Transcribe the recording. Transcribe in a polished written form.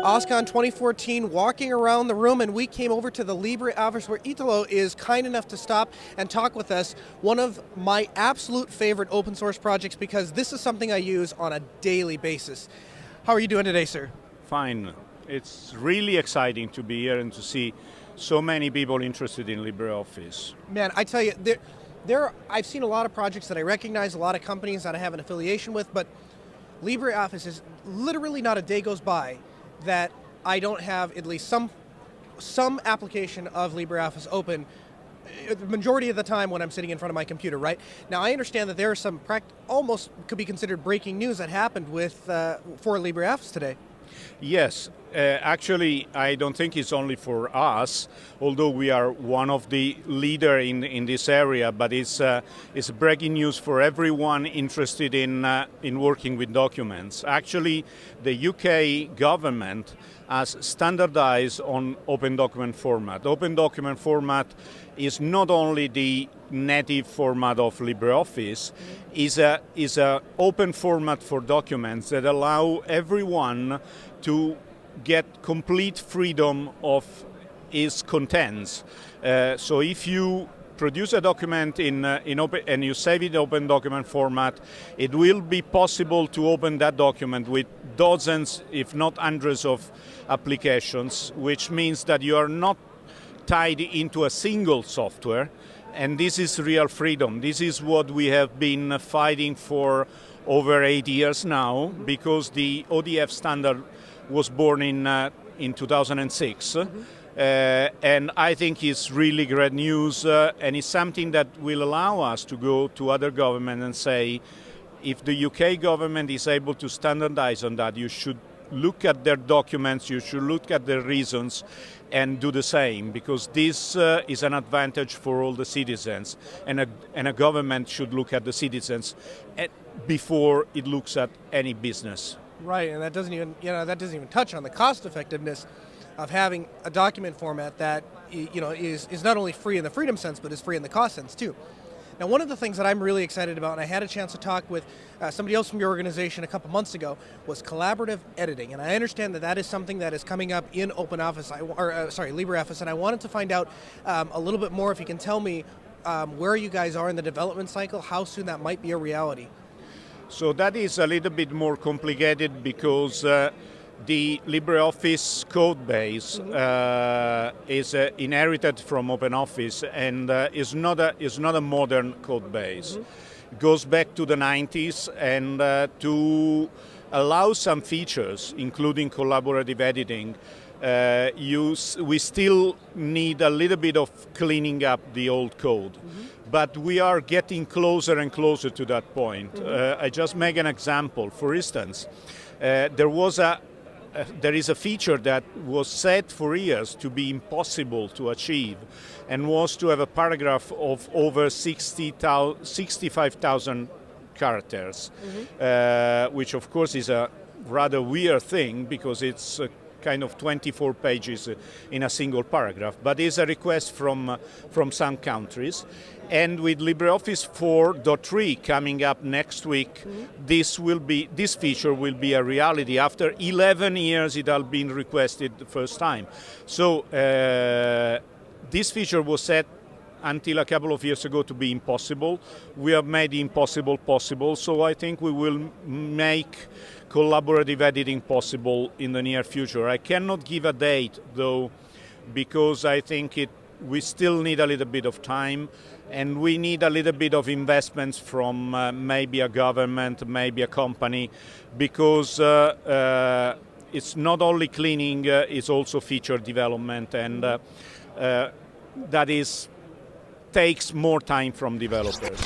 OSCON 2014, walking around the room, and we came over to the LibreOffice where Italo is kind enough to stop and talk with us. One of my absolute favorite open source projects, because this is something I use on a daily basis. How are you doing today, sir? Fine. It's really exciting to be here and to see so many people interested in LibreOffice. Man, I tell you, I've seen a lot of projects that I recognize, a lot of companies that I have an affiliation with, but LibreOffice is literally not a day goes by that I don't have at least some application of LibreOffice open the majority of the time when I'm sitting in front of my computer, right? Now, I understand that there are some almost could be considered breaking news that happened for LibreOffice today. Yes, actually, I don't think it's only for us, although we are one of the leader in this area, but it's breaking news for everyone interested in working with documents. Actually, the UK government has standardized on open document format. Open document format is not only the native format of LibreOffice, is a open format for documents that allow everyone to get complete freedom of its contents. So if you produce a document in open and you save it in open document format, it will be possible to open that document with dozens, if not hundreds, of applications, which means that you are not tied into a single software, and this is real freedom. This is what we have been fighting for over 8 years now, because the ODF standard was born in 2006. And I think it's really great news, and it's something that will allow us to go to other governments and say, if the UK government is able to standardize on that, you should look at their documents, you should look at their reasons and do the same, because this is an advantage for all the citizens, and a government should look at the citizens before it looks at any business. Right, and that doesn't even touch on the cost effectiveness of having a document format that is not only free in the freedom sense, but is free in the cost sense too. Now, one of the things that I'm really excited about, and I had a chance to talk with somebody else from your organization a couple months ago, was collaborative editing. And I understand that that is something that is coming up in LibreOffice, and I wanted to find out a little bit more, if you can tell me where you guys are in the development cycle, how soon that might be a reality. So that is a little bit more complicated, because the LibreOffice code base is inherited from OpenOffice, and is not a modern code base. It goes back to the 90s, and to allow some features, including collaborative editing, we still need a little bit of cleaning up the old code. But we are getting closer and closer to that point. I just make an example. For instance, there is a feature that was set for years to be impossible to achieve, and was to have a paragraph of over 65,000 characters, which of course is a rather weird thing, because it's kind of 24 pages in a single paragraph, but is a request from some countries. And with LibreOffice 4.3 coming up next week, this feature will be a reality. After 11 years, it has been requested the first time. So this feature was set until a couple of years ago to be impossible. We have made the impossible possible, so I think we will make collaborative editing possible in the near future. I cannot give a date, though, because I think we still need a little bit of time, and we need a little bit of investments from maybe a government, maybe a company, because it's not only cleaning, it's also feature development, and that takes more time from developers.